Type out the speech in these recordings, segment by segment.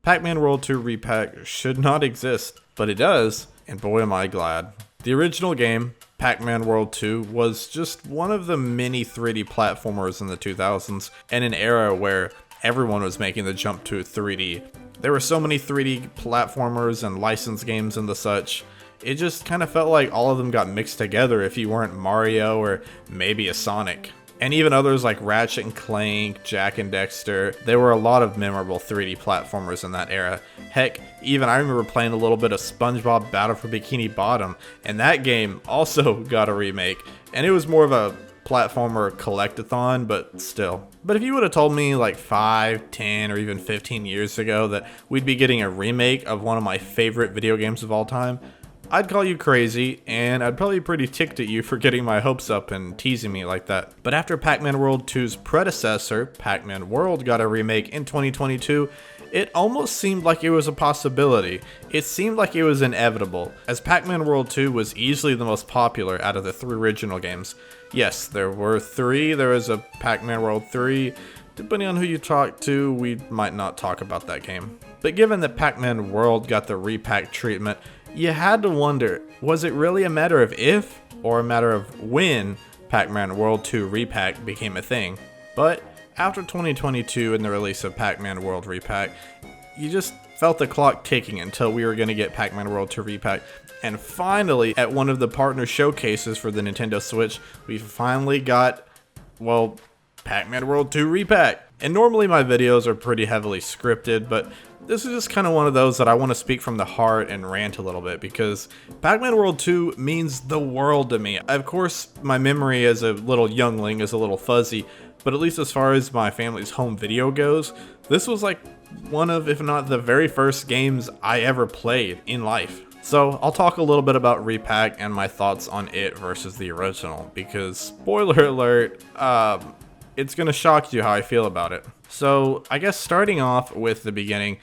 Pac-Man World 2 Re-Pac should not exist, but it does, and boy am I glad. The original game, Pac-Man World 2, was just one of the many 3D platformers in the 2000s, and an era where everyone was making the jump to 3D. There were so many 3D platformers and licensed games and the such. It just kind of felt like all of them got mixed together if you weren't Mario or maybe a Sonic. And even others like Ratchet and Clank, Jak and Dexter. There were a lot of memorable 3D platformers in that era. Heck, even I remember playing a little bit of SpongeBob Battle for Bikini Bottom, and that game also got a remake. And it was more of a platformer collectathon, but still. But if you would have told me like 5, 10, or even 15 years ago that we'd be getting a remake of one of my favorite video games of all time, I'd call you crazy, and I'd probably be pretty ticked at you for getting my hopes up and teasing me like that. But after Pac-Man World 2's predecessor, Pac-Man World, got a remake in 2022, it almost seemed like it was a possibility. It seemed like it was inevitable, as Pac-Man World 2 was easily the most popular out of the 3 original games. Yes, there were 3, there was a Pac-Man World 3, depending on who you talk to, we might not talk about that game. But given that Pac-Man World got the Re-Pac treatment, you had to wonder, was it really a matter of if, or a matter of when, Pac-Man World 2 Re-Pac became a thing? But after 2022 and the release of Pac-Man World Re-Pac, you just felt the clock ticking until we were going to get Pac-Man World 2 Re-Pac. And finally, at one of the partner showcases for the Nintendo Switch, we finally got, well, Pac-Man World 2 Re-Pac. And normally my videos are pretty heavily scripted, but this is just kind of one of those that I want to speak from the heart and rant a little bit, because Pac-Man World 2 means the world to me. Of course, my memory as a little youngling is a little fuzzy, but at least as far as my family's home video goes, this was like one of, if not the very first games I ever played in life. So I'll talk a little bit about Re-Pac and my thoughts on it versus the original, because spoiler alert, it's gonna shock you how I feel about it. So I guess starting off with the beginning,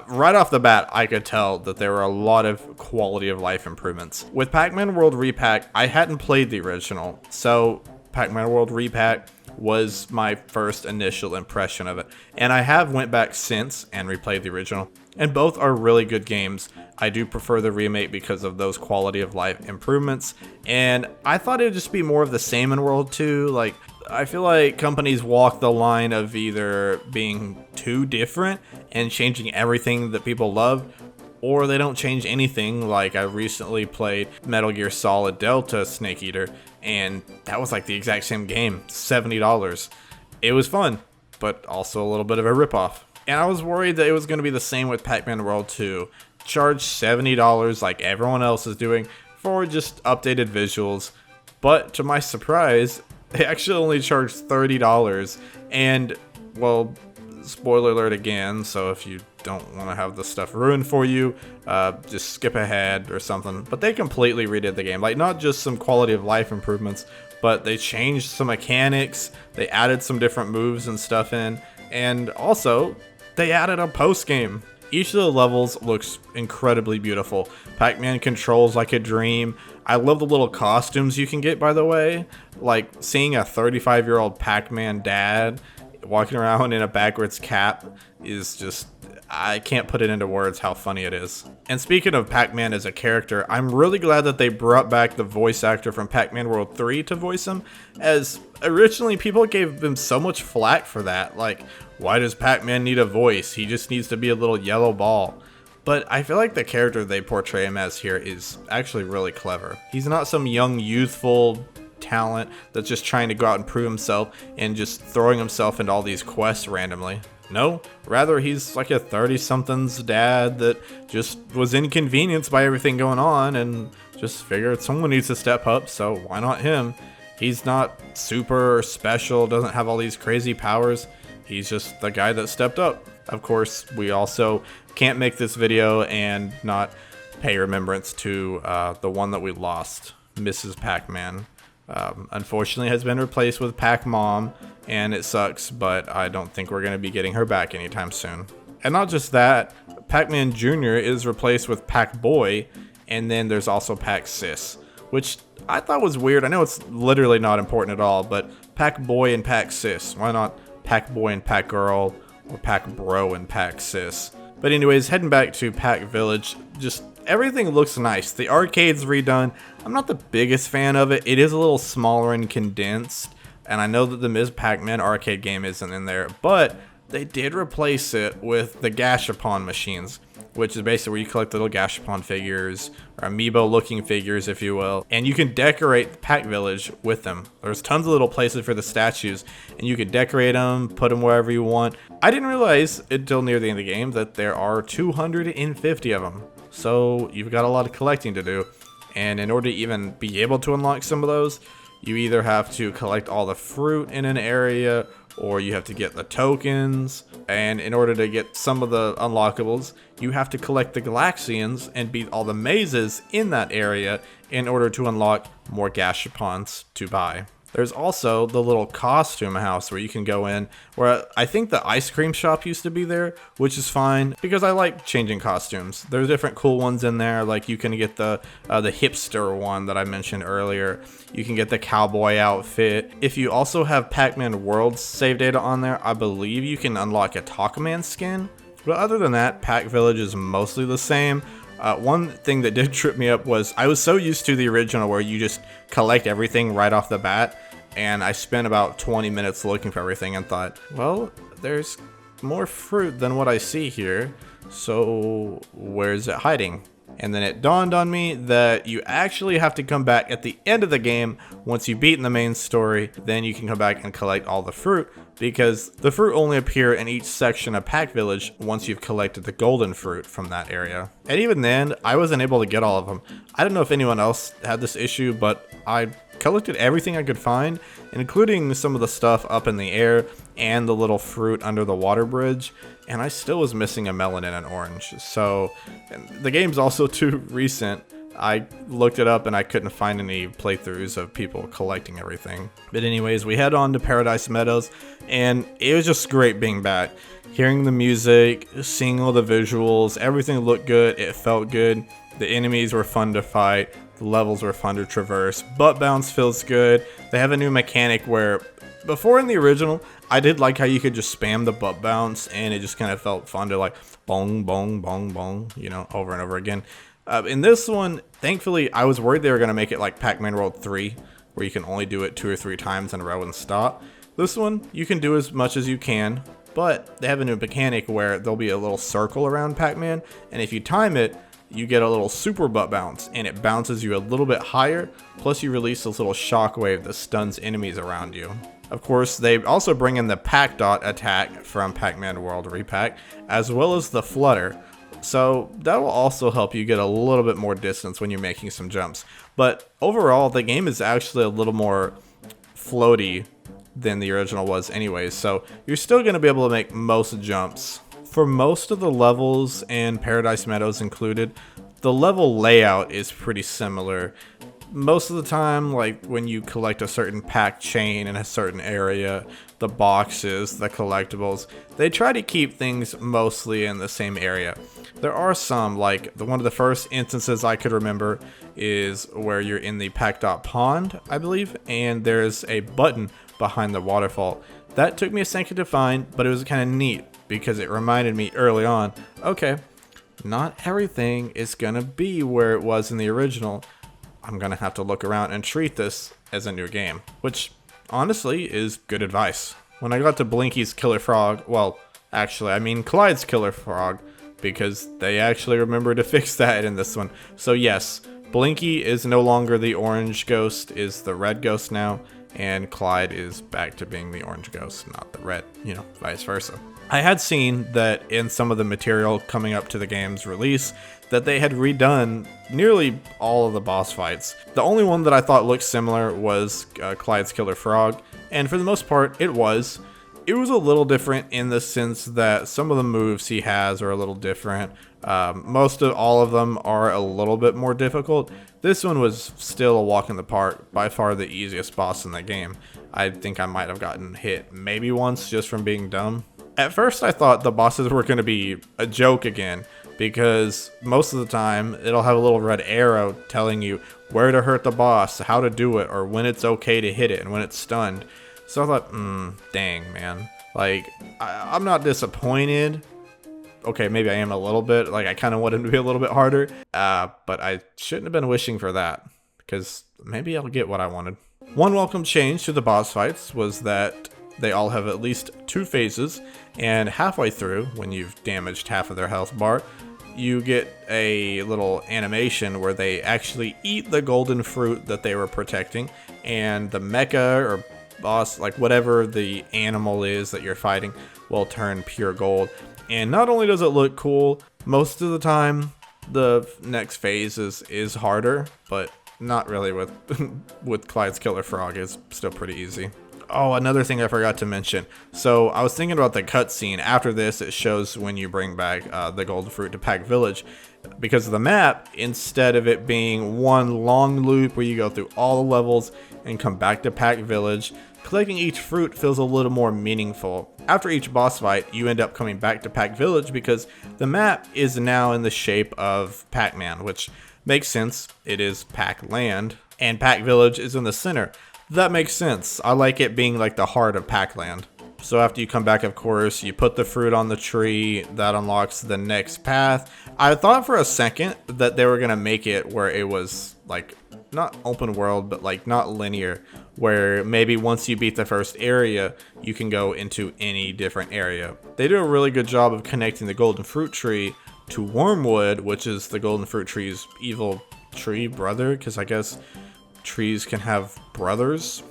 right off the bat, I could tell that there were a lot of quality of life improvements. With Pac-Man World Re-Pac, I hadn't played the original, so Pac-Man World Re-Pac was my first initial impression of it. And I have went back since and replayed the original, and both are really good games. I do prefer the remake because of those quality of life improvements, and I thought it would just be more of the same in World 2. Like, I feel like companies walk the line of either being too different and changing everything that people love, or they don't change anything. Like, I recently played Metal Gear Solid Delta Snake Eater, and that was like the exact same game, $70. It was fun, but also a little bit of a ripoff. And I was worried that it was going to be the same with Pac-Man World 2. Charge $70 like everyone else is doing for just updated visuals, but to my surprise, they actually only charged $30, and, well, spoiler alert again, so if you don't want to have the stuff ruined for you, just skip ahead or something. But they completely redid the game, like not just some quality of life improvements, but they changed some mechanics, they added some different moves and stuff in, and also, they added a post-game. Each of the levels looks incredibly beautiful. Pac-Man controls like a dream. I love the little costumes you can get, by the way. Like, seeing a 35-year-old Pac-Man dad walking around in a backwards cap is just, I can't put it into words how funny it is. And speaking of Pac-Man as a character, I'm really glad that they brought back the voice actor from Pac-Man World 3 to voice him, as originally people gave him so much flack for that. Like, why does Pac-Man need a voice? He just needs to be a little yellow ball. But I feel like the character they portray him as here is actually really clever. He's not some young, youthful talent that's just trying to go out and prove himself and just throwing himself into all these quests randomly. No, rather he's like a 30-something's dad that just was inconvenienced by everything going on and just figured someone needs to step up, so why not him? He's not super special, doesn't have all these crazy powers. He's just the guy that stepped up. Of course, we also can't make this video and not pay remembrance to the one that we lost, Mrs. Pac-Man. Unfortunately has been replaced with Pac-Mom, and it sucks, but I don't think we're going to be getting her back anytime soon. And not just that, Pac-Man Jr. is replaced with Pac-Boy, and then there's also Pac-Sis, which I thought was weird. I know it's literally not important at all, but Pac-Boy and Pac-Sis. Why not Pac-Boy and Pac-Girl, or Pac-Bro and Pac-Sis? But anyways, heading back to Pac Village, just everything looks nice. The arcade's redone. I'm not the biggest fan of it. It is a little smaller and condensed, and I know that the Ms. Pac-Man arcade game isn't in there, but they did replace it with the Gashapon machines, which is basically where you collect little Gashapon figures, or amiibo looking figures if you will, and you can decorate the Pac Village with them. There's tons of little places for the statues, and you can decorate them, put them wherever you want. I didn't realize until near the end of the game that there are 250 of them, so you've got a lot of collecting to do, and in order to even be able to unlock some of those, you either have to collect all the fruit in an area, or you have to get the tokens, and in order to get some of the unlockables, you have to collect the Galaxians and beat all the mazes in that area in order to unlock more Gashapons to buy. There's also the little costume house where you can go in, where I think the ice cream shop used to be there, which is fine because I like changing costumes. There's different cool ones in there, like you can get the hipster one that I mentioned earlier. You can get the cowboy outfit. If you also have Pac-Man World save data on there, I believe you can unlock a Pac-Man skin. But other than that, Pac Village is mostly the same. One thing that did trip me up was I was so used to the original where you just collect everything right off the bat, and I spent about 20 minutes looking for everything and thought, well, there's more fruit than what I see here, so where's it hiding? And then it dawned on me that you actually have to come back at the end of the game. Once you've beaten the main story, then you can come back and collect all the fruit, because the fruit only appear in each section of Pac Village once you've collected the golden fruit from that area. And even then, I wasn't able to get all of them. I don't know if anyone else had this issue, but I collected everything I could find, including some of the stuff up in the air and the little fruit under the water bridge, and I still was missing a melon and an orange. So the game's also too recent. I looked it up and I couldn't find any playthroughs of people collecting everything. But anyways, we head on to Paradise Meadows, and it was just great being back. Hearing the music, seeing all the visuals, everything looked good, it felt good. The enemies were fun to fight, the levels were fun to traverse. Butt bounce feels good. They have a new mechanic where, before in the original, I did like how you could just spam the butt bounce and it just kind of felt fun to like bong, bong, bong, bong, you know, over and over again. In this one, thankfully, I was worried they were going to make it like Pac-Man World 3, where you can only do it 2 or 3 times in a row and stop. This one, you can do as much as you can, but they have a new mechanic where there'll be a little circle around Pac-Man, and if you time it, you get a little super butt bounce, and it bounces you a little bit higher, plus you release this little shockwave that stuns enemies around you. Of course, they also bring in the Pac Dot attack from Pac-Man World Re-Pac, as well as the Flutter. So that will also help you get a little bit more distance when you're making some jumps. But overall, the game is actually a little more floaty than the original was anyways, so you're still going to be able to make most jumps. For most of the levels, and Paradise Meadows included, the level layout is pretty similar. Most of the time, like when you collect a certain pack chain in a certain area, the boxes, the collectibles, they try to keep things mostly in the same area. There are some, like one of the first instances I could remember is where you're in the Pac Dot Pond, I believe, and there's a button behind the waterfall. That took me a second to find, but it was kind of neat because it reminded me early on, okay, not everything is gonna be where it was in the original. I'm gonna have to look around and treat this as a new game, which honestly is good advice. When I got to Blinky's Killer Frog, well, actually, I mean Clyde's Killer Frog, because they actually remember to fix that in this one. So yes, Blinky is no longer the orange ghost, is the red ghost now, and Clyde is back to being the orange ghost, not the red, you know, vice versa. I had seen that in some of the material coming up to the game's release that they had redone nearly all of the boss fights. The only one that I thought looked similar was Clyde's Killer Frog, and for the most part it was. It was a little different in the sense that some of the moves he has are a little different. Most of all of them are a little bit more difficult. This one was still a walk in the park, by far the easiest boss in the game. I think I might have gotten hit maybe once just from being dumb. At first I thought the bosses were going to be a joke again, because most of the time it'll have a little red arrow telling you where to hurt the boss, how to do it, or when it's okay to hit it and when it's stunned. So I thought, dang man, like I'm not disappointed okay, maybe I am a little bit, like I kind of want him to be a little bit harder, but I shouldn't have been wishing for that, because maybe I'll get what I wanted. One welcome change to the boss fights was that they all have at least 2 phases, and halfway through, when you've damaged half of their health bar, you get a little animation where they actually eat the golden fruit that they were protecting, and the mecha or boss, like whatever the animal is that you're fighting, will turn pure gold. And not only does it look cool, most of the time the next phase is harder, but not really with with Clyde's Killer Frog. Is still pretty easy. Oh, another thing I forgot to mention. So I was thinking about the cutscene. After this, it shows when you bring back the golden fruit to Pac Village. Because of the map, instead of it being one long loop where you go through all the levels and come back to Pac Village, collecting each fruit feels a little more meaningful. After each boss fight, you end up coming back to Pac Village because the map is now in the shape of Pac-Man, which makes sense. It is Pac-Land, and Pac Village is in the center. That makes sense. I like it being like the heart of Pac-Land. So after you come back, of course, you put the fruit on the tree. That unlocks the next path. I thought for a second that they were going to make it where it was like not open world, but like not linear, where maybe once you beat the first area, you can go into any different area. They do a really good job of connecting the golden fruit tree to Wormwood, which is the golden fruit tree's evil tree brother, because I guess trees can have brothers.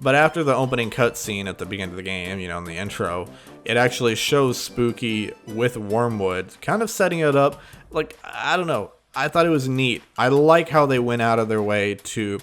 But after the opening cutscene at the beginning of the game, you know, in the intro, it actually shows Spooky with Wormwood, kind of setting it up. Like, I don't know. I thought it was neat. I like how they went out of their way to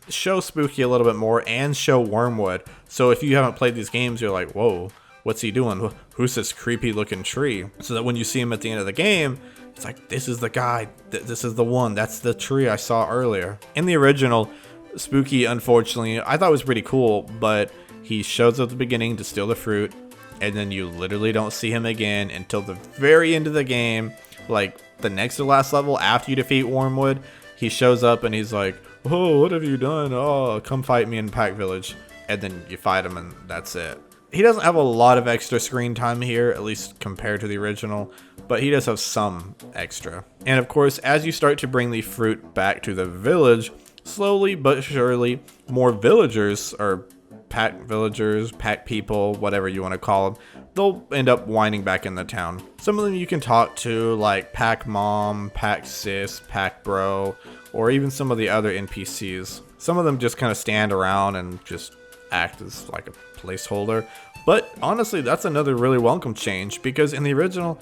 show Spooky a little bit more and show Wormwood. So if you haven't played these games, you're like, whoa, what's he doing? Who's this creepy looking tree? So that when you see him at the end of the game, it's like, this is the guy. This is the one. That's the tree I saw earlier. In the original, Spooky, unfortunately, I thought was pretty cool, but he shows up at the beginning to steal the fruit, and then you literally don't see him again until the very end of the game. Like, the next to last level, after you defeat Wormwood, he shows up and he's like, oh, what have you done? Oh, come fight me in Pac Village. And then you fight him, and that's it. He doesn't have a lot of extra screen time here, at least compared to the original, but he does have some extra. And of course, as you start to bring the fruit back to the village, slowly but surely, more villagers, or Pac villagers, Pac people, whatever you want to call them, they'll end up winding back in the town. Some of them you can talk to, like Pac Mom, Pac Sis, Pac Bro, or even some of the other NPCs. Some of them just kind of stand around and just act as like a placeholder. But honestly, that's another really welcome change, because in the original,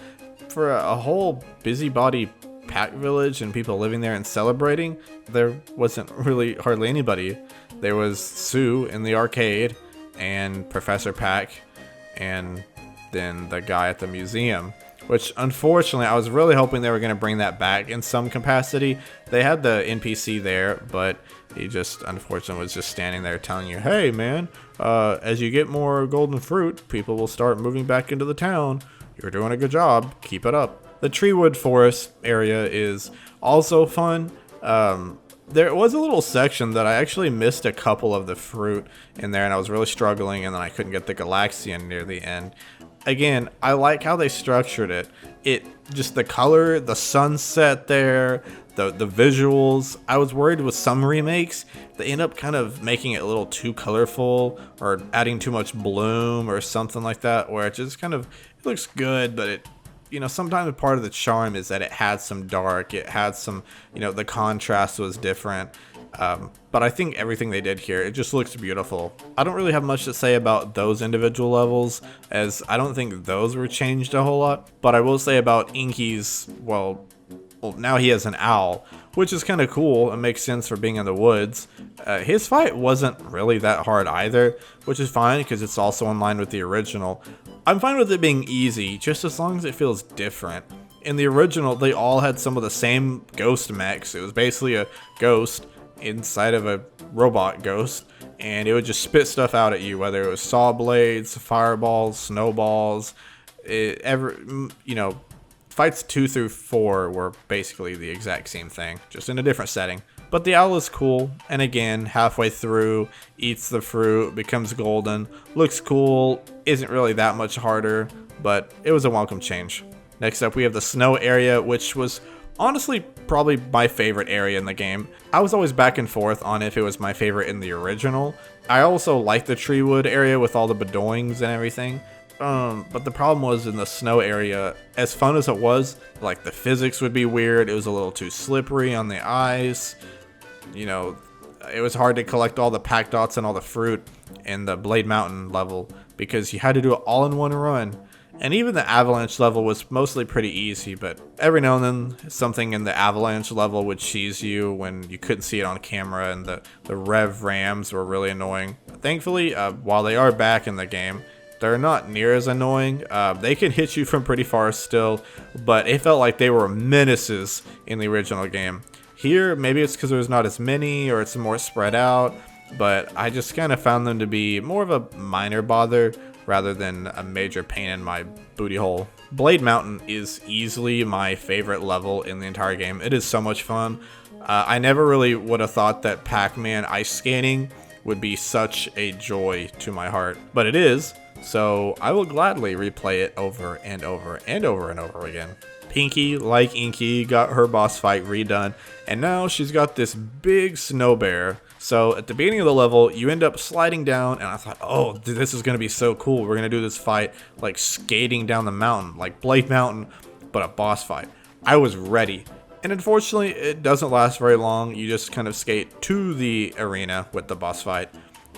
for a whole busybody Pac Village and people living there and celebrating, there wasn't really hardly anybody. There was Sue in the arcade, and Professor Pac, and then the guy at the museum, which unfortunately I was really hoping they were going to bring that back in some capacity. They had the NPC there, but he just unfortunately was just standing there telling you, hey man, as you get more golden fruit, people will start moving back into the town. You're doing a good job. Keep it up. The Treewood Forest area is also fun. There was a little section that I actually missed a couple of the fruit in there, and I was really struggling, and then I couldn't get the Galaxian near the end. Again, I like how they structured it. Just the color, the sunset there, the visuals. I was worried with some remakes, they end up kind of making it a little too colorful or adding too much bloom or something like that, where it just kind of, it looks good, but it, you know, sometimes part of the charm is that it had some dark, it had some, you know, the contrast was different. But I think everything they did here, it just looks beautiful. I don't really have much to say about those individual levels, as I don't think those were changed a whole lot. But I will say about Inky's, well now he has an owl, which is kind of cool and makes sense for being in the woods. His fight wasn't really that hard either, which is fine because it's also in line with the original. I'm fine with it being easy, just as long as it feels different. In the original, they all had some of the same ghost mechs. It was basically a ghost inside of a robot ghost, and it would just spit stuff out at you, whether it was saw blades, fireballs, snowballs, fights 2 through 4 were basically the exact same thing, just in a different setting. But the owl is cool, and again, halfway through, eats the fruit, becomes golden, looks cool, isn't really that much harder, but it was a welcome change. Next up, we have the snow area, which was honestly probably my favorite area in the game. I was always back and forth on if it was my favorite in the original. I also liked the Treewood area with all the bedoings and everything. But the problem was in the snow area, as fun as it was, like the physics would be weird. It was a little too slippery on the ice. You know, it was hard to collect all the Pac dots and all the fruit in the Blade Mountain level because you had to do it all in one run. And even the avalanche level was mostly pretty easy, but every now and then something in the avalanche level would cheese you when you couldn't see it on camera, and the rev rams were really annoying. Thankfully, while they are back in the game, they're not near as annoying. They can hit you from pretty far still, but it felt like they were menaces in the original game. Here, maybe it's because there's not as many or it's more spread out, but I just kind of found them to be more of a minor bother rather than a major pain in my booty hole. Blade Mountain is easily my favorite level in the entire game. It is so much fun. I never really would have thought that Pac-Man ice skating would be such a joy to my heart, but it is, so I will gladly replay it over and over and over and over again. Pinky, like Inky, got her boss fight redone, and now she's got this big snow bear. So at the beginning of the level, you end up sliding down, and I thought, oh, dude, this is going to be so cool. We're going to do this fight like skating down the mountain, like Blade Mountain, but a boss fight. I was ready. And unfortunately, it doesn't last very long. You just kind of skate to the arena with the boss fight.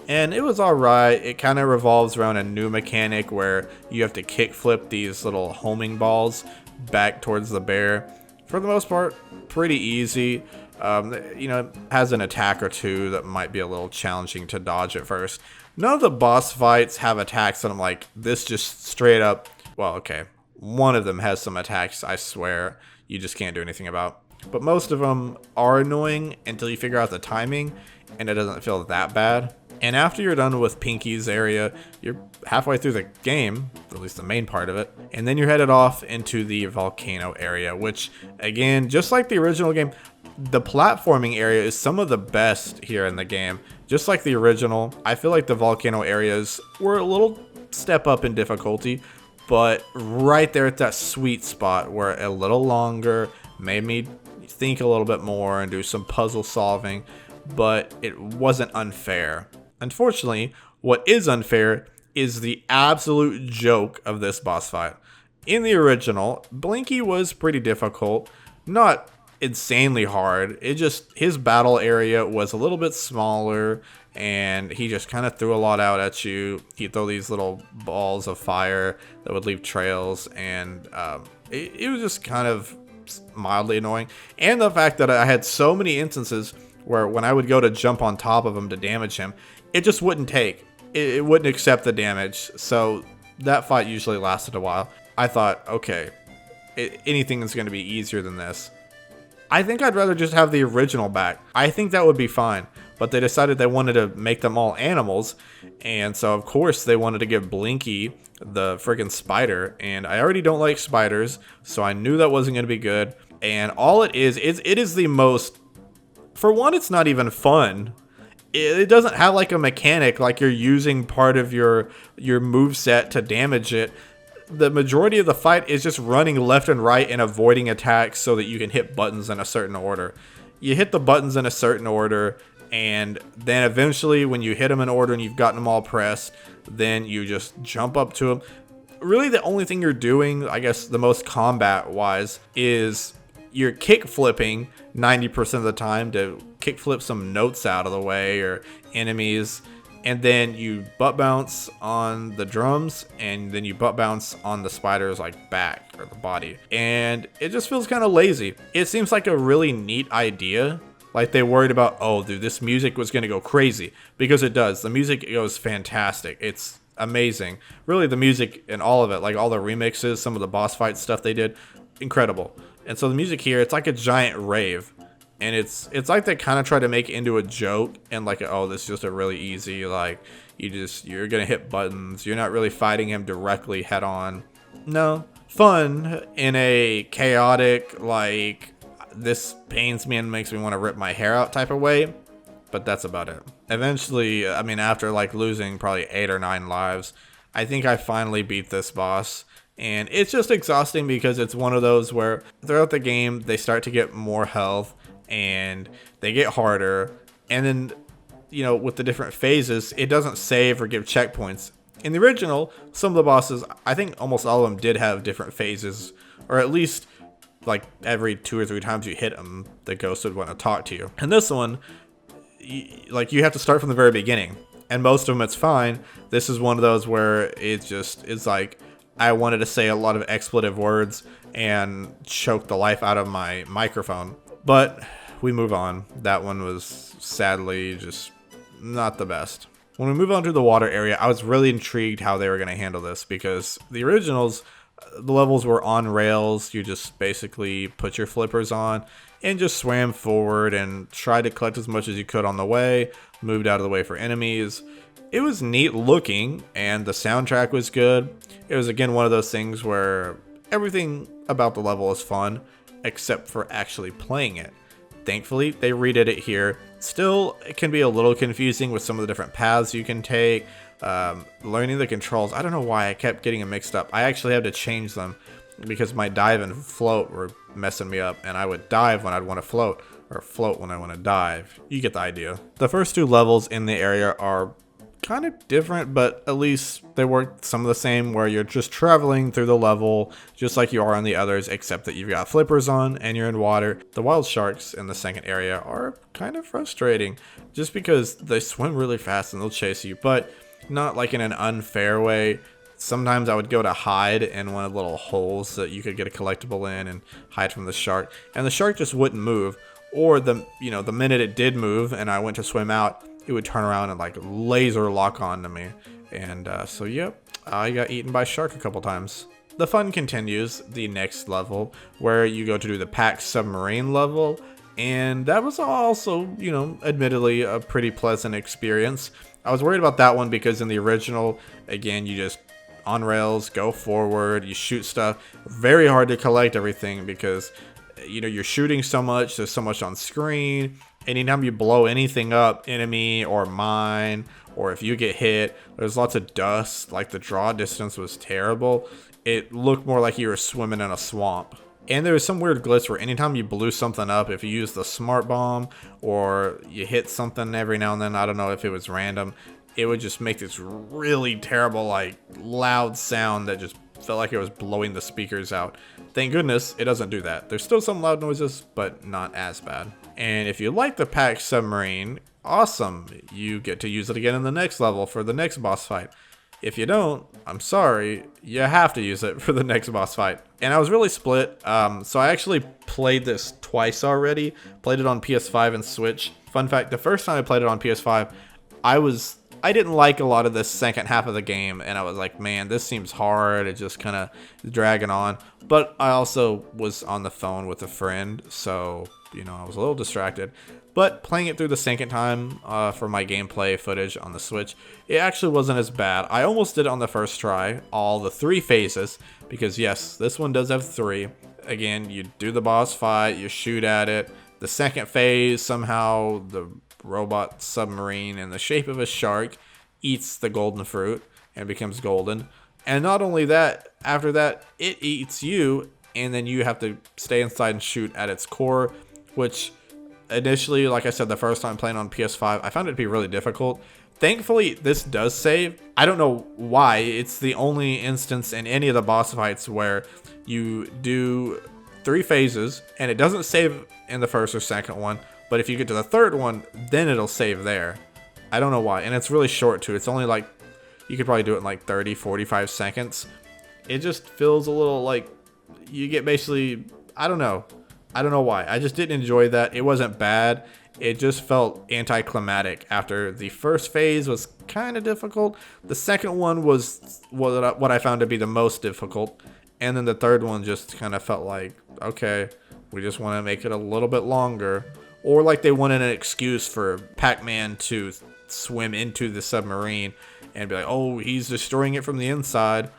And it was alright. It kind of revolves around a new mechanic where you have to kickflip these little homing balls back towards the bear. For the most part, pretty easy. You know, it has an attack or two that might be a little challenging to dodge at first. None of the boss fights have attacks that I'm like, this just straight up, well, okay. One of them has some attacks, I swear, you just can't do anything about. But most of them are annoying until you figure out the timing, and it doesn't feel that bad. And after you're done with Pinky's area, you're halfway through the game, at least the main part of it, and then you're headed off into the volcano area, which, again, just like the original game, the platforming area is some of the best here in the game. Just like the original, I feel like the volcano areas were a little step up in difficulty, but right there at that sweet spot where a little longer made me think a little bit more and do some puzzle solving, but it wasn't unfair. Unfortunately, what is unfair is the absolute joke of this boss fight. In the original, Blinky was pretty difficult, not insanely hard. It just, his battle area was a little bit smaller, and he just kind of threw a lot out at you. He'd throw these little balls of fire that would leave trails, and it was just kind of mildly annoying. And the fact that I had so many instances where when I would go to jump on top of him to damage him, it just wouldn't take. It wouldn't accept the damage, so that fight usually lasted a while. I thought, okay, anything is going to be easier than this. I think I'd rather just have the original back. I think that would be fine, but they decided they wanted to make them all animals, and so of course they wanted to give Blinky the friggin' spider, and I already don't like spiders, so I knew that wasn't going to be good. And all it is the most, for one, it's not even fun. It doesn't have like a mechanic like you're using part of your moveset to damage it. The majority of the fight is just running left and right and avoiding attacks so that you can hit buttons in a certain order. You hit the buttons in a certain order, and then eventually when you hit them in order and you've gotten them all pressed, then you just jump up to them. Really the only thing you're doing, I guess the most combat wise, is you're kick flipping 90% of the time to kick flip some notes out of the way or enemies, and then you butt bounce on the drums, and then you butt bounce on the spider's like back or the body, and it just feels kind of lazy. It seems like a really neat idea, like they worried about, oh dude, this music was gonna go crazy, because it does. The music goes fantastic. It's amazing. Really, the music and all of it, like all the remixes, some of the boss fight stuff they did, incredible. And so the music here, it's like a giant rave. And it's like they kind of try to make it into a joke, and like, oh, this is just a really easy, like, you're gonna hit buttons. You're not really fighting him directly head on. No, fun in a chaotic, like, this pains me and makes me want to rip my hair out type of way. But that's about it. Eventually, I mean, after like losing probably 8 or 9 lives, I think I finally beat this boss. And it's just exhausting because it's one of those where throughout the game they start to get more health and they get harder, and then with the different phases it doesn't save or give checkpoints. In the original, some of the bosses, I think almost all of them did have different phases, or at least like every 2 or 3 times you hit them, the ghost would want to talk to you. And this one, you have to start from the very beginning, and most of them it's fine. This is one of those where it just is like I wanted to say a lot of expletive words and choke the life out of my microphone. But we move on. That one was sadly just not the best. When we move on to the water area, I was really intrigued how they were going to handle this, because the originals, the levels were on rails. You just basically put your flippers on and just swam forward and tried to collect as much as you could on the way, moved out of the way for enemies. It was neat looking, and the soundtrack was good. It was, again, one of those things where everything about the level is fun, except for actually playing it. Thankfully, they redid it here. Still, it can be a little confusing with some of the different paths you can take. Learning the controls, I don't know why I kept getting them mixed up. I actually had to change them because my dive and float were messing me up, and I would dive when I'd want to float, or float when I want to dive. You get the idea. The first 2 levels in the area are kind of different, but at least they work some of the same, where you're just traveling through the level just like you are on the others, except that you've got flippers on and you're in water. The wild sharks in the second area are kind of frustrating just because they swim really fast and they'll chase you, but not like in an unfair way. Sometimes I would go to hide in one of the little holes that you could get a collectible in and hide from the shark, and the shark just wouldn't move. Or the minute it did move and I went to swim out, it would turn around and like laser lock onto me. And so yep, I got eaten by a shark a couple times. The fun continues the next level, where you go to do the Pac submarine level, and that was also, admittedly a pretty pleasant experience. I was worried about that one because in the original, again, you just on rails, go forward, you shoot stuff. Very hard to collect everything because you're shooting so much, there's so much on screen. Anytime you blow anything up, enemy or mine, or if you get hit, there's lots of dust. Like, the draw distance was terrible. It looked more like you were swimming in a swamp. And there was some weird glitch where anytime you blew something up, if you used the smart bomb or you hit something every now and then, I don't know if it was random, it would just make this really terrible, like, loud sound that just felt like it was blowing the speakers out. Thank goodness it doesn't do that. There's still some loud noises, but not as bad. And if you like the Pac submarine, awesome. You get to use it again in the next level for the next boss fight. If you don't, I'm sorry, you have to use it for the next boss fight. And I was really split, so I actually played this twice already. Played it on PS5 and Switch. Fun fact, the first time I played it on PS5, I didn't like a lot of the second half of the game, and I was like, man, this seems hard. It just kind of dragging on. But I also was on the phone with a friend, so, I was a little distracted. But playing it through the second time for my gameplay footage on the Switch, it actually wasn't as bad. I almost did it on the first try, all the 3 phases, because yes, this one does have 3. Again, you do the boss fight, you shoot at it. The second phase, somehow the robot submarine in the shape of a shark eats the golden fruit and becomes golden. And not only that, after that, it eats you, and then you have to stay inside and shoot at its core, which initially, like I said, the first time playing on PS5, I found it to be really difficult. Thankfully, this does save. I don't know why. It's the only instance in any of the boss fights where you do 3 phases, and it doesn't save in the first or second one, but if you get to the third one, then it'll save there. I don't know why. And it's really short, too. It's only like, you could probably do it in like 30, 45 seconds. It just feels a little like you get basically, I don't know why. I just didn't enjoy that. It wasn't bad. It just felt anticlimactic after the first phase was kind of difficult. The second one was what I found to be the most difficult. And then the third one just kind of felt like, okay, we just want to make it a little bit longer. Or like they wanted an excuse for Pac-Man to swim into the submarine and be like, oh, he's destroying it from the inside.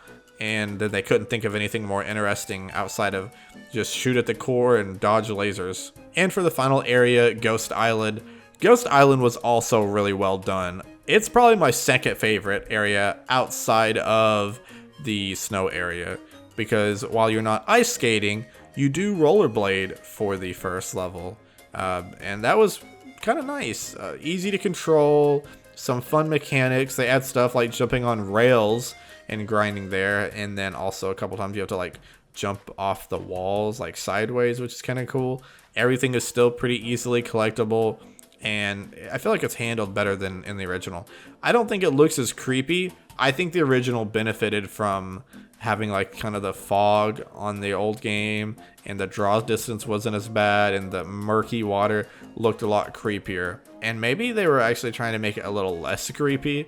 And then they couldn't think of anything more interesting outside of just shoot at the core and dodge lasers. And for the final area, Ghost Island. Ghost Island was also really well done. It's probably my second favorite area outside of the snow area, because while you're not ice skating, you do rollerblade for the first level. And that was kind of nice. Easy to control, some fun mechanics. They add stuff like jumping on rails and grinding there, and then also a couple times you have to like jump off the walls like sideways, which is kind of cool. Everything is still pretty easily collectible, and I feel like it's handled better than in the original. I don't think it looks as creepy. I think the original benefited from having like kind of the fog on the old game, and the draw distance wasn't as bad, and the murky water looked a lot creepier. And maybe they were actually trying to make it a little less creepy,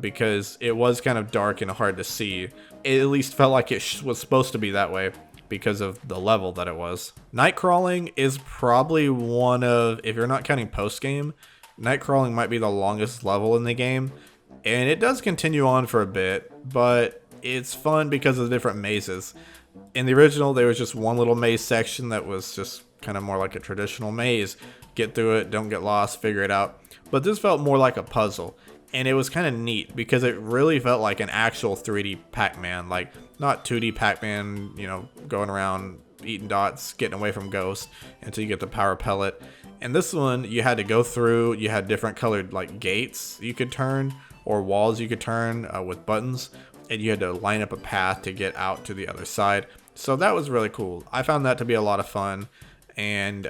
because it was kind of dark and hard to see. It at least felt like it was supposed to be that way because of the level that it was. Night crawling is probably one of, if you're not counting post game, night crawling might be the longest level in the game, and it does continue on for a bit, but it's fun because of the different mazes. In the original, there was just one little maze section that was just kind of more like a traditional maze. Get through it, don't get lost, figure it out. But this felt more like a puzzle, and it was kind of neat because it really felt like an actual 3D Pac-Man, like not 2D Pac-Man, you know, going around eating dots, getting away from ghosts until you get the power pellet. And this one, you had to go through, you had different colored like gates you could turn, or walls you could turn with buttons, and you had to line up a path to get out to the other side. So that was really cool. I found that to be a lot of fun, and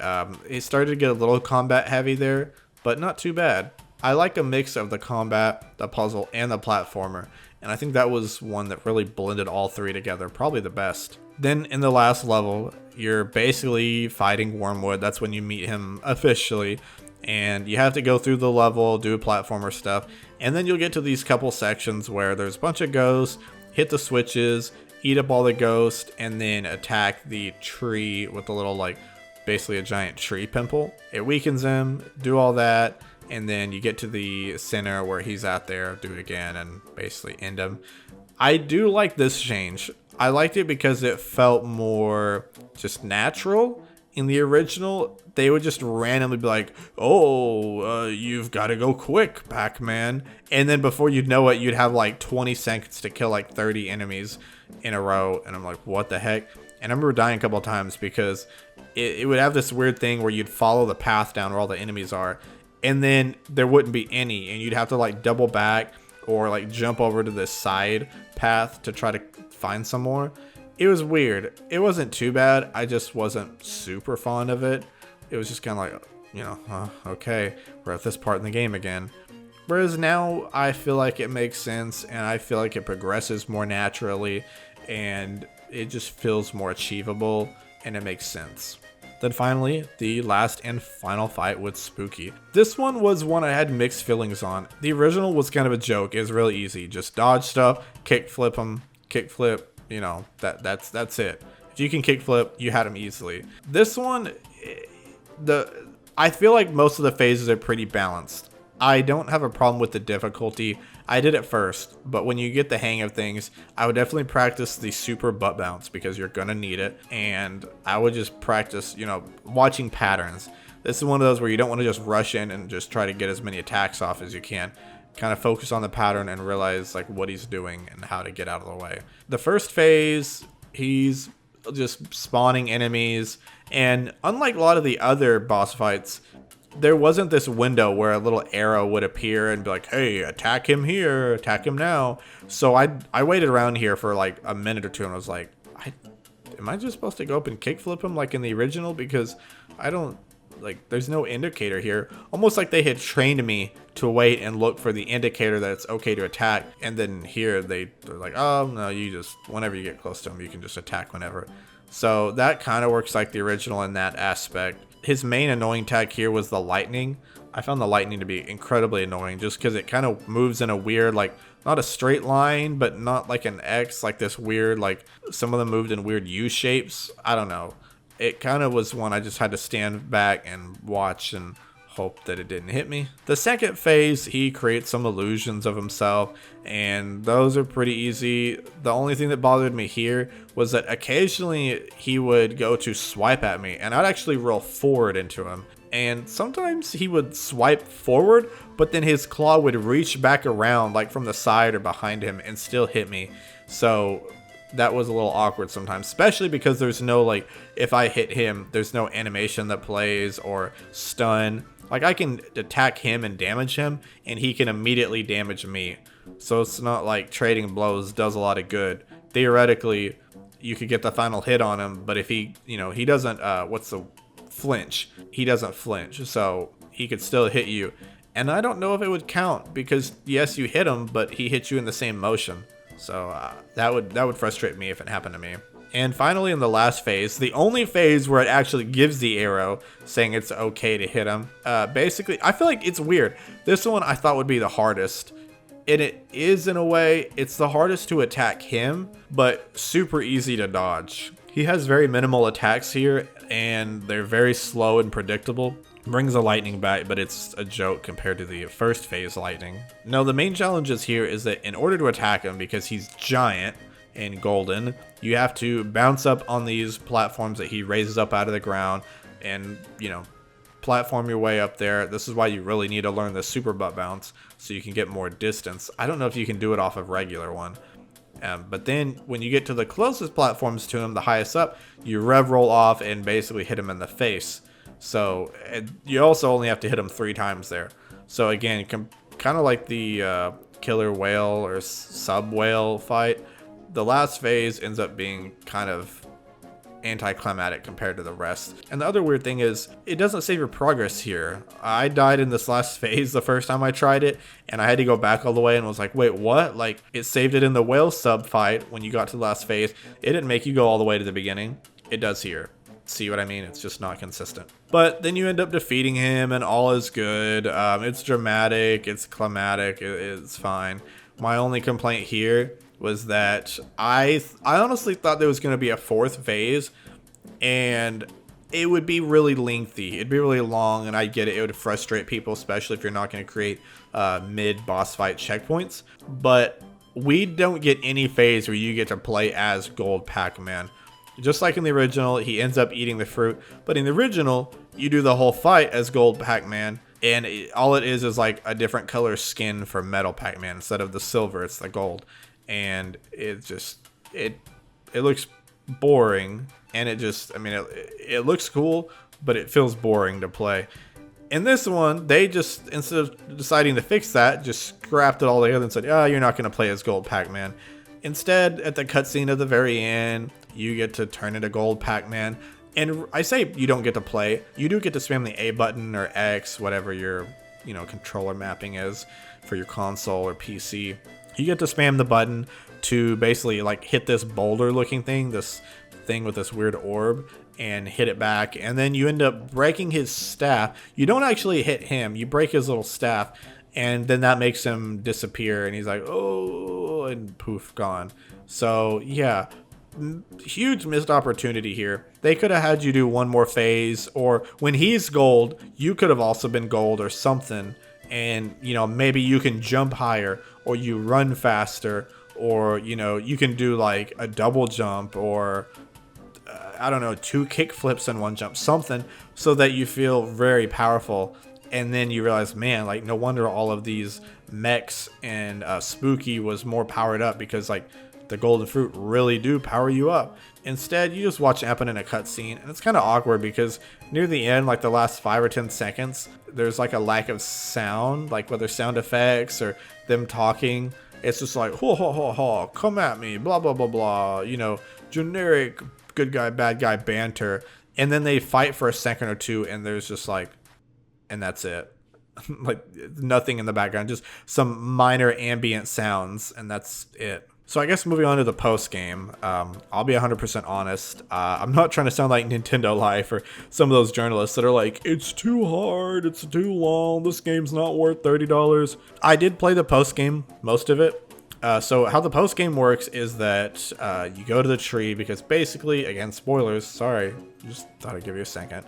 it started to get a little combat heavy there, but not too bad. I like a mix of the combat, the puzzle, and the platformer, and I think that was one that really blended all three together, probably the best. Then in the last level, you're basically fighting Wormwood. That's when you meet him officially, and you have to go through the level, do platformer stuff, and then you'll get to these couple sections where there's a bunch of ghosts, hit the switches, eat up all the ghosts, and then attack the tree with a little, like, basically a giant tree pimple. It weakens him, do all that, and then you get to the center where he's out there, do it again, and basically end him. I do like this change. I liked it because it felt more just natural. In the original, they would just randomly be like, oh, you've got to go quick, Pac-Man. And then before you'd know it, you'd have like 20 seconds to kill like 30 enemies in a row. And I'm like, what the heck? And I remember dying a couple of times because it would have this weird thing where you'd follow the path down where all the enemies are, and then there wouldn't be any, and you'd have to like double back or like jump over to this side path to try to find some more. It was weird. It wasn't too bad. I just wasn't super fond of it. It was just kind of like, you know, okay, we're at this part in the game again. Whereas now I feel like it makes sense, and I feel like it progresses more naturally, and it just feels more achievable, and it makes sense. Then finally, the last and final fight with Spooky. This one was one I had mixed feelings on. The original was kind of a joke. It was really easy. Just dodge stuff, kick flip them, kick flip, you know, that's it. If you can kick flip, you had them easily. This one, I feel like most of the phases are pretty balanced. I don't have a problem with the difficulty. I did it first, but when you get the hang of things, I would definitely practice the super butt bounce because you're gonna need it. And I would just practice, you know, watching patterns. This is one of those where you don't want to just rush in and just try to get as many attacks off as you can. Kind of focus on the pattern and realize like what he's doing and how to get out of the way. The first phase, he's just spawning enemies, and unlike a lot of the other boss fights, there wasn't this window where a little arrow would appear and be like, hey, attack him here, attack him now. So I waited around here for like a minute or two, and I was like, am I just supposed to go up and kickflip him like in the original? Because I don't, like, there's no indicator here. Almost like they had trained me to wait and look for the indicator that it's okay to attack. And then here they're like, oh, no, you just, whenever you get close to him, you can just attack whenever. So that kind of works like the original in that aspect. His main annoying tag here was the lightning. I found the lightning to be incredibly annoying just because it kind of moves in a weird, like, not a straight line, but not like an X, like this weird, like, some of them moved in weird U shapes. I don't know. It kind of was one I just had to stand back and watch and hope that it didn't hit me. The second phase, he creates some illusions of himself, and those are pretty easy. The only thing that bothered me here was that occasionally he would go to swipe at me, and I'd actually roll forward into him. And sometimes he would swipe forward, but then his claw would reach back around, like from the side or behind him, and still hit me. So that was a little awkward sometimes, especially because there's no, like, if I hit him, there's no animation that plays or stun. Like, I can attack him and damage him, and he can immediately damage me. So it's not like trading blows does a lot of good. Theoretically, you could get the final hit on him, but if he, he doesn't, flinch. He doesn't flinch, so he could still hit you. And I don't know if it would count, because yes, you hit him, but he hit you in the same motion. So that would frustrate me if it happened to me. And finally, in the last phase, the only phase where it actually gives the arrow saying it's okay to hit him, basically, I feel like it's weird. This one I thought would be the hardest. And it is in a way. It's the hardest to attack him, but super easy to dodge. He has very minimal attacks here, and they're very slow and predictable. Brings a lightning back, but it's a joke compared to the first phase lightning. No, the main challenges here is that in order to attack him, because he's giant and golden, you have to bounce up on these platforms that he raises up out of the ground and, platform your way up there. This is why you really need to learn the super butt bounce so you can get more distance. I don't know if you can do it off of regular one. But then when you get to the closest platforms to him, the highest up, you rev roll off and basically hit him in the face. So you also only have to hit him 3 times there. So again, kind of like the killer whale or sub whale fight, the last phase ends up being kind of anticlimactic compared to the rest. And the other weird thing is it doesn't save your progress here. I died in this last phase the first time I tried it, and I had to go back all the way and was like, wait, what? Like, it saved it in the whale sub fight when you got to the last phase. It didn't make you go all the way to the beginning. It does here. See what I mean? It's just not consistent. But then you end up defeating him and all is good. It's dramatic, it's climatic, it's fine. My only complaint here was that I honestly thought there was going to be a 4th phase, and it would be really lengthy. It'd be really long, and I get it. It would frustrate people, especially if you're not going to create mid-boss fight checkpoints. But we don't get any phase where you get to play as Gold Pac-Man. Just like in the original, he ends up eating the fruit. But in the original, you do the whole fight as Gold Pac-Man, and all it is like a different color skin for Metal Pac-Man. Instead of the silver, it's the gold. And it looks boring, and it looks cool, but it feels boring to play. In this one, they just, instead of deciding to fix that, just scrapped it all together and said, you're not going to play as Gold Pac-Man. Instead, at the cutscene at the very end, you get to turn into Gold Pac-Man. And I say you don't get to play. You do get to spam the A button or X, whatever your controller mapping is for your console or PC. You get to spam the button to basically like hit this boulder looking thing, this thing with this weird orb, and hit it back. And then you end up breaking his staff. You don't actually hit him. You break his little staff, and then that makes him disappear. And he's like, oh, and poof, gone. So yeah, huge missed opportunity here. They could have had you do one more phase, or when he's gold, you could have also been gold or something. And, maybe you can jump higher, or you run faster, or, you can do like a double jump, or, 2 kick flips in one jump, something, so that you feel very powerful. And then you realize, man, like, no wonder all of these mechs and Spooky was more powered up, because, like, the golden fruit really do power you up. Instead, you just watch it happen in a cutscene, and it's kind of awkward because near the end, like the last 5 or 10 seconds, there's like a lack of sound, like whether sound effects or them talking. It's just like, ho, ho, ho, ho, come at me, blah, blah, blah, blah, generic good guy, bad guy banter. And then they fight for a second or two, and there's just like, and that's it. Like nothing in the background, just some minor ambient sounds, and that's it. So I guess moving on to the post game, I'll be 100% honest. I'm not trying to sound like Nintendo Life or some of those journalists that are like, it's too hard, it's too long, this game's not worth $30. I did play the post game, most of it. So how the post game works is that you go to the tree, because basically, again, spoilers, sorry, just thought I'd give you a second.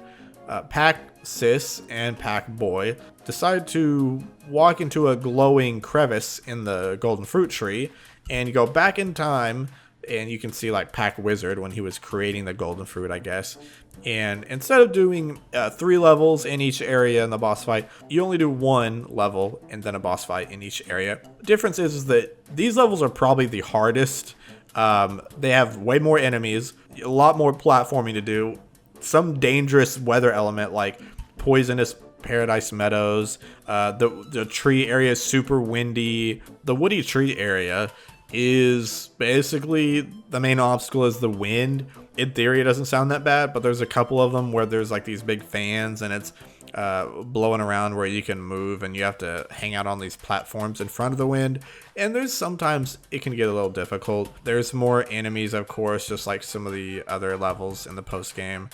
Pac Sis and Pac Boy decide to walk into a glowing crevice in the golden fruit tree, and you go back in time, and you can see like Pac Wizard when he was creating the golden fruit, I guess. And instead of doing 3 levels in each area in the boss fight, you only do 1 level and then a boss fight in each area. The difference is that these levels are probably the hardest They have way more enemies, a lot more platforming to do, some dangerous weather element like poisonous paradise meadows. The tree area is super windy. The woody tree area is basically the main obstacle is the wind. In theory, it doesn't sound that bad, but there's a couple of them where there's like these big fans and it's blowing around where you can move and you have to hang out on these platforms in front of the wind. And there's sometimes it can get a little difficult. There's more enemies, of course, just like some of the other levels in the post game.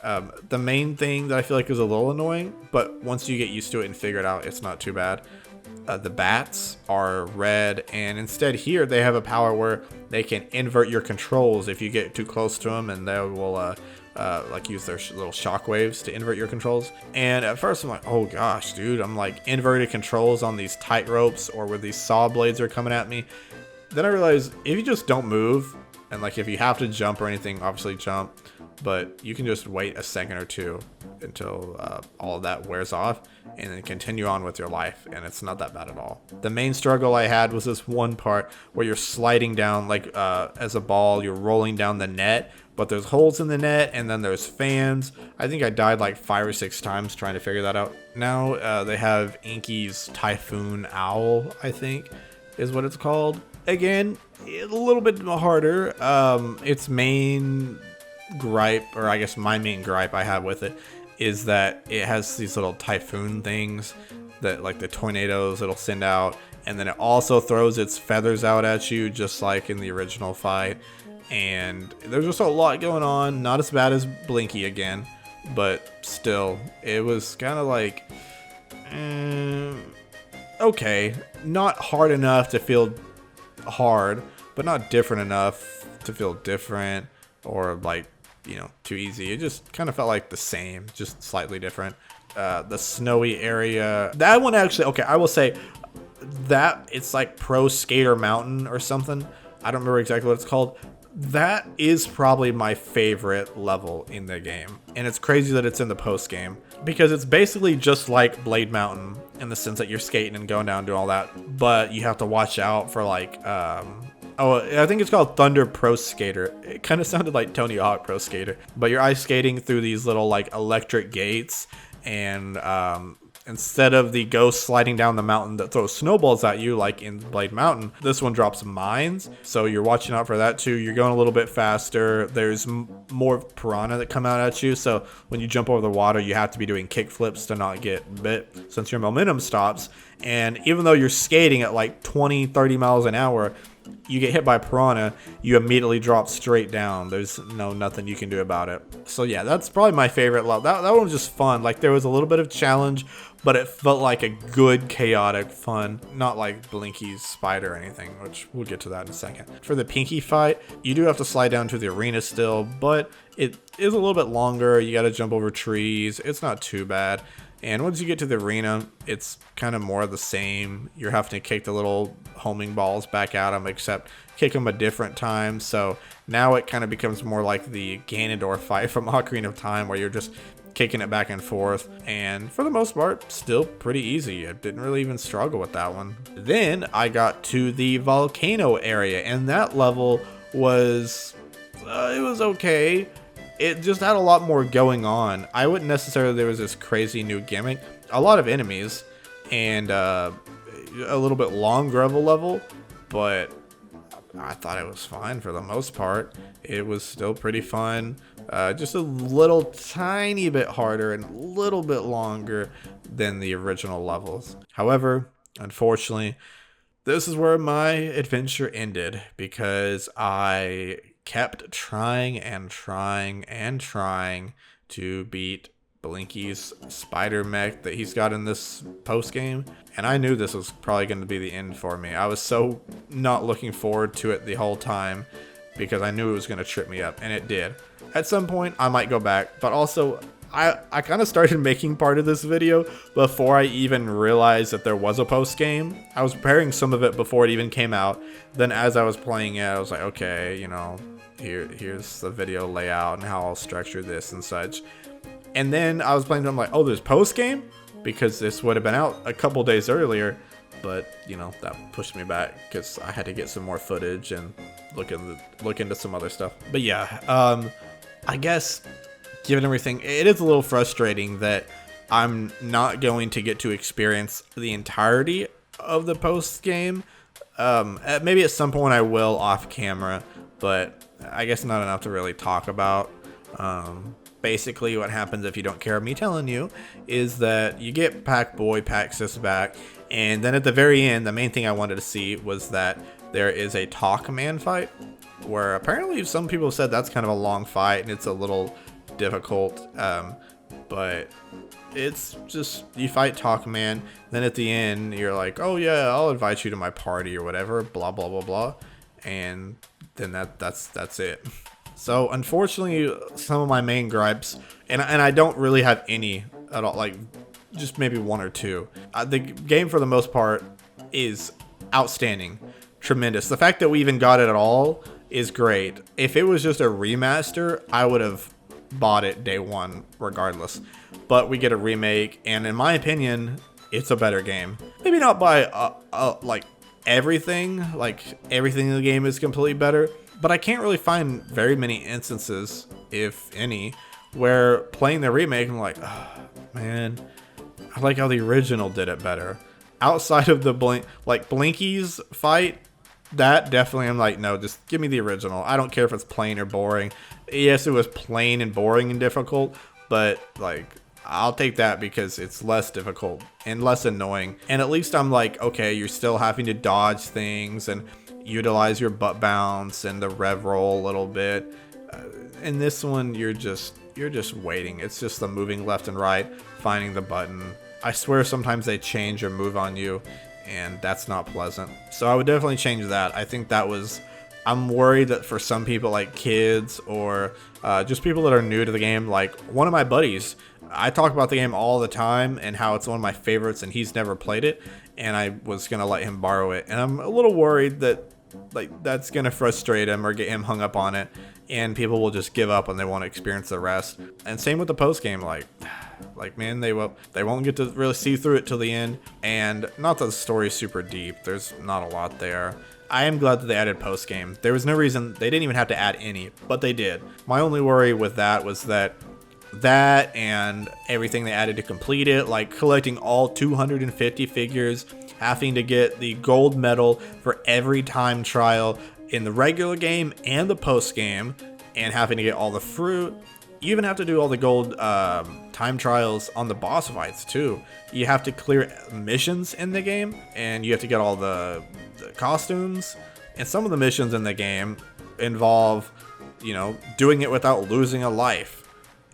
The main thing that I feel like is a little annoying, but once you get used to it and figure it out, it's not too bad. The bats are red, and instead here they have a power where they can invert your controls if you get too close to them, and they will like use their little shockwaves to invert your controls. And at first I'm like, oh gosh, dude, I'm like inverted controls on these tight ropes or where these saw blades are coming at me. Then I realized if you just don't move, and like if you have to jump or anything, obviously jump, but you can just wait a second or two until all of that wears off and then continue on with your life, and it's not that bad at all. The main struggle I had was this one part where you're sliding down like as a ball, you're rolling down the net, but there's holes in the net and then there's fans. I think I died like 5 or 6 times trying to figure that out. Now they have Inky's Typhoon Owl, I think is what it's called. Again, a little bit harder. Its main gripe, or I guess my main gripe I have with it, is that it has these little typhoon things that like the tornadoes it'll send out, and then it also throws its feathers out at you just like in the original fight. And there's just a lot going on. Not as bad as Blinky again, but still it was kind of like okay, not hard enough to feel hard, but not different enough to feel different, or like, you know, too easy. It just kind of felt like the same, just slightly different. The snowy area, that one actually, okay, I will say that it's like Pro Skater Mountain or something. I don't remember exactly what it's called. That is probably my favorite level in the game. And it's crazy that it's in the post game, because it's basically just like Blade Mountain in the sense that you're skating and going down and doing all that, but you have to watch out for like oh, I think it's called Thunder Pro Skater. It kind of sounded like Tony Hawk Pro Skater. But you're ice skating through these little like electric gates, and instead of the ghost sliding down the mountain that throws snowballs at you like in Blade Mountain, this one drops mines. So you're watching out for that too. You're going a little bit faster. There's more piranha that come out at you. So when you jump over the water, you have to be doing kick flips to not get bit, since your momentum stops. And even though you're skating at like 20, 30 miles an hour, you get hit by piranha, you immediately drop straight down. There's nothing you can do about it. So yeah, that's probably my favorite level. That one was just fun. Like there was a little bit of challenge, but it felt like a good chaotic fun, not like Blinky's spider or anything, which we'll get to that in a second. For the Pinky fight, you do have to slide down to the arena still, but it is a little bit longer. You got to jump over trees. It's not too bad. And once you get to the arena, it's kind of more of the same. You're having to kick the little homing balls back at them, except kick them a different time. So now it kind of becomes more like the Ganondorf fight from Ocarina of Time, where you're just kicking it back and forth. And for the most part, still pretty easy. I didn't really even struggle with that one. Then I got to the volcano area, and that level was, it was okay. It just had a lot more going on. I wouldn't necessarily, there was this crazy new gimmick. A lot of enemies, and a little bit longer of a level, but I thought it was fine for the most part. It was still pretty fun. Just a little tiny bit harder and a little bit longer than the original levels. However, unfortunately, this is where my adventure ended, because I kept trying and trying and trying to beat Blinky's spider mech that he's got in this post game, and I knew this was probably going to be the end for me. I was so not looking forward to it the whole time, because I knew it was going to trip me up, and it did. At some point I might go back, but also I kind of started making part of this video before I even realized that there was a post game. I was preparing some of it before it even came out. Then as I was playing it, I was like, okay, you know, here's the video layout and how I'll structure this and such. And then I was playing, I'm like, oh, there's post game? Because this would have been out a couple days earlier. but you know, that pushed me back because I had to get some more footage and look into some other stuff. But yeah, I guess given everything, it is a little frustrating that I'm not going to get to experience the entirety of the post game. Maybe at some point I will off camera, but I guess not enough to really talk about. Basically what happens, if you don't care of me telling you, is that you get Pac-Boy, Pac-Sis back, and then at the very end, the main thing I wanted to see was that there is a Pac-Man fight, where apparently some people said that's kind of a long fight and it's a little difficult, but it's just, you fight Pac-Man, then at the end you're like, oh yeah, I'll invite you to my party or whatever, blah blah blah blah, and then that's it. So unfortunately, some of my main gripes, and I don't really have any at all, like just maybe one or two. The game for the most part is outstanding, tremendous. The fact that we even got it at all is great. If it was just a remaster, I would have bought it day one regardless. But we get a remake, and in my opinion, it's a better game. Maybe not by like everything in the game is completely better, but I can't really find very many instances, if any, where playing the remake I'm like, oh, man, I like how the original did it better. Outside of the Blinky's fight, that definitely I'm like, no, just give me the original. I don't care if it's plain or boring. Yes, it was plain and boring and difficult, but like, I'll take that because it's less difficult and less annoying. And at least I'm like, okay, you're still having to dodge things and utilize your butt bounce and the rev roll a little bit. In this one, you're just waiting. It's just the moving left and right, finding the button. I swear sometimes they change or move on you, and that's not pleasant. So I would definitely change that. I think that was, I'm worried that for some people like kids or just people that are new to the game, like one of my buddies, I talk about the game all the time and how it's one of my favorites and he's never played it, and I was going to let him borrow it. And I'm a little worried that like that's going to frustrate him or get him hung up on it, and people will just give up and they won't experience the rest. And same with the post game, like man, they won't get to really see through it till the end. And not that the story is super deep, there's not a lot there. I am glad that they added post game. There was no reason, they didn't even have to add any, but they did. My only worry with that was that and everything they added to complete it, like collecting all 250 figures, having to get the gold medal for every time trial in the regular game and the post game, and having to get all the fruit. You even have to do all the gold time trials on the boss fights too. You have to clear missions in the game, and you have to get all the costumes. And some of the missions in the game involve, you know, doing it without losing a life.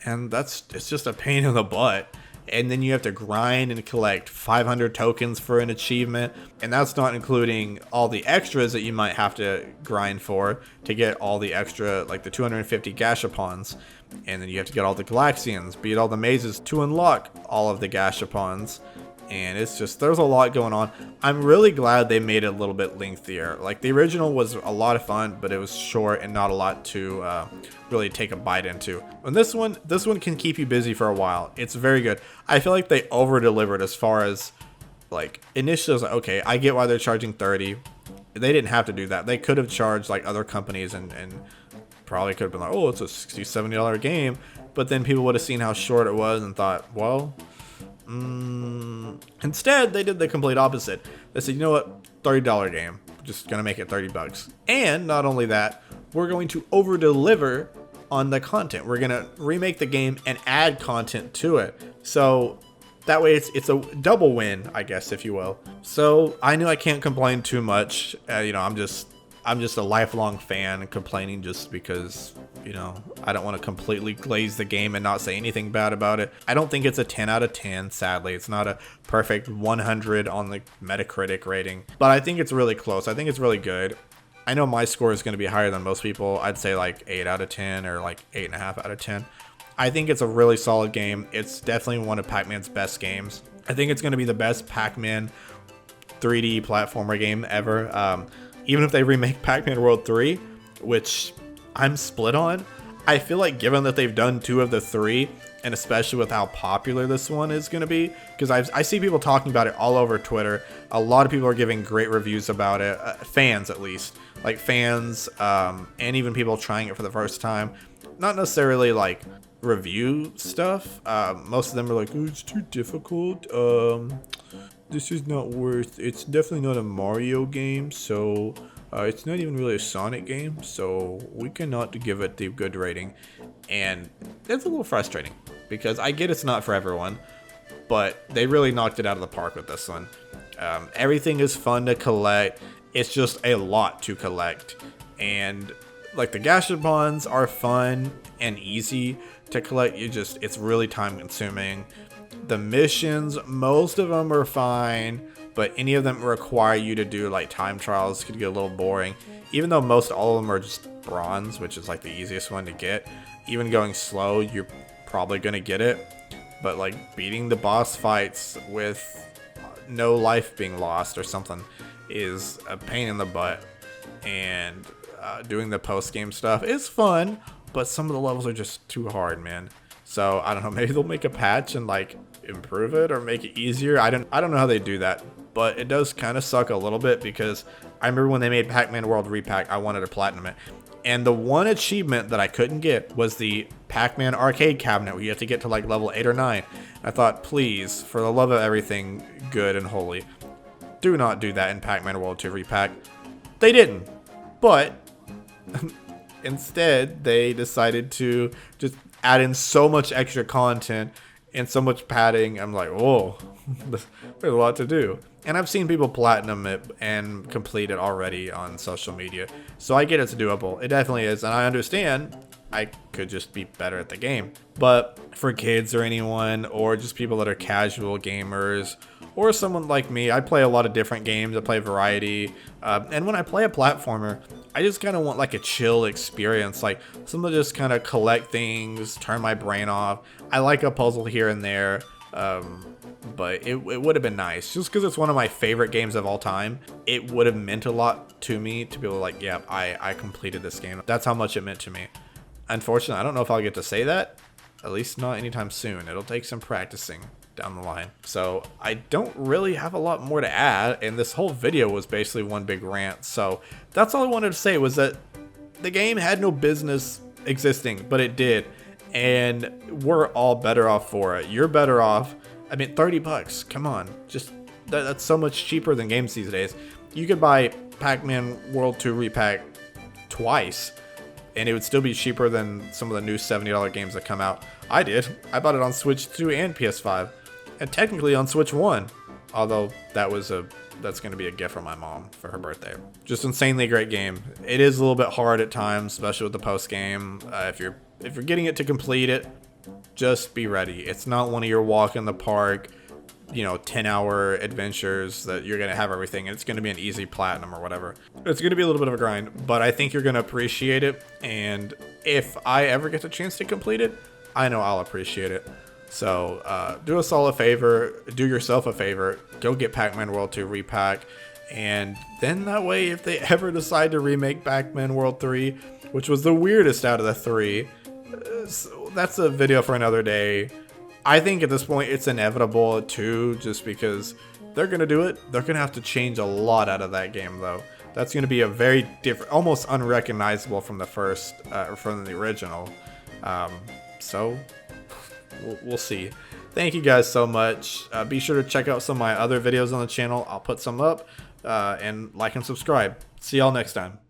And it's just a pain in the butt. And then you have to grind and collect 500 tokens for an achievement. And that's not including all the extras that you might have to grind for to get all the extra, like the 250 gashapons. And then you have to get all the Galaxians, beat all the mazes to unlock all of the gashapons. And it's just, there's a lot going on. I'm really glad they made it a little bit lengthier. Like the original was a lot of fun, but it was short and not a lot to really take a bite into. And this one can keep you busy for a while. It's very good. I feel like they over-delivered as far as, like, initially I was like, okay, I get why they're charging $30. They didn't have to do that. They could have charged like other companies and probably could have been like, oh, it's a $60, $70 game. But then people would have seen how short it was and thought, well, instead they did the complete opposite. They said, you know what, $30 game, we're just gonna make it $30. And not only that, we're going to over deliver on the content. We're gonna remake the game and add content to it, so that way it's a double win, I guess, if you will. So I knew I can't complain too much. You know, I'm just a lifelong fan, complaining just because, you know, I don't want to completely glaze the game and not say anything bad about it. I don't think it's a 10 out of 10, sadly. It's not a perfect 100 on the Metacritic rating, but I think it's really close. I think it's really good. I know my score is going to be higher than most people. I'd say like 8 out of 10 or like 8.5 out of 10. I think it's a really solid game. It's definitely one of Pac-Man's best games. I think it's going to be the best Pac-Man 3D platformer game ever. Even if they remake Pac-Man World 3, which I'm split on, I feel like given that they've done 2 of the 3, and especially with how popular this one is going to be, because I see people talking about it all over Twitter. A lot of people are giving great reviews about it, fans at least, like fans, and even people trying it for the first time. Not necessarily like review stuff. Most of them are like, oh, it's too difficult. This is not worth. It's definitely not a Mario game, so it's not even really a Sonic game, so we cannot give it the good rating. And it's a little frustrating because I get it's not for everyone, but they really knocked it out of the park with this one. Everything is fun to collect. It's just a lot to collect, and like the gashapons are fun and easy to collect. It's really time consuming. The missions, most of them are fine, but any of them require you to do like time trials could get a little boring. Even though most all of them are just bronze, which is like the easiest one to get. Even going slow, you're probably gonna get it. But like beating the boss fights with no life being lost or something is a pain in the butt. And doing the post-game stuff is fun, but some of the levels are just too hard, man. So I don't know, maybe they'll make a patch and like improve it or make it easier. I don't know how they do that, but it does kind of suck a little bit because I remember when they made Pac-Man World Re-Pac, I wanted to platinum it. And the one achievement that I couldn't get was the Pac-Man arcade cabinet where you have to get to like level 8 or 9. I thought, please, for the love of everything good and holy, do not do that in Pac-Man World 2 Re-Pac. They didn't, but instead they decided to just add in so much extra content and so much padding. I'm like, whoa, there's a lot to do. And I've seen people platinum it and complete it already on social media. So I get it's doable. It definitely is. And I understand I could just be better at the game. But for kids or anyone, or just people that are casual gamers, or someone like me, I play a lot of different games. I play variety. And when I play a platformer, I just kind of want like a chill experience. Like something to just kind of collect things, turn my brain off. I like a puzzle here and there. But it would have been nice just because it's one of my favorite games of all time. It would have meant a lot to me to be able to like, yeah, I completed this game. That's how much it meant to me. Unfortunately, I don't know if I'll get to say that, at least not anytime soon. It'll take some practicing down the line. So I don't really have a lot more to add, and this whole video was basically one big rant. So that's all I wanted to say, was that the game had no business existing, but it did, and we're all better off for it. You're better off. I mean, 30 bucks, come on. Just that's so much cheaper than games these days. You could buy Pac-Man World 2 Re-Pac twice, and it would still be cheaper than some of the new $70 games that come out. I did. I bought it on Switch 2 and PS5, and technically on Switch 1, although that's going to be a gift from my mom for her birthday. Just insanely great game. It is a little bit hard at times, especially with the post game. If you're getting it to complete it, just be ready. It's not one of your walk in the park, 10-hour adventures that you're going to have everything, and it's going to be an easy platinum or whatever. It's going to be a little bit of a grind, but I think you're going to appreciate it, and if I ever get the chance to complete it, I know I'll appreciate it. So do us all a favor, do yourself a favor, go get Pac-Man World 2 Re-Pac, and then that way if they ever decide to remake Pac-Man World 3, which was the weirdest out of the 3, that's a video for another day. I think at this point it's inevitable too, just because they're going to do it. They're going to have to change a lot out of that game though. That's going to be a very different, almost unrecognizable from the first, from the original. So we'll see. Thank you guys so much. Be sure to check out some of my other videos on the channel. I'll put some up, and like and subscribe. See y'all next time.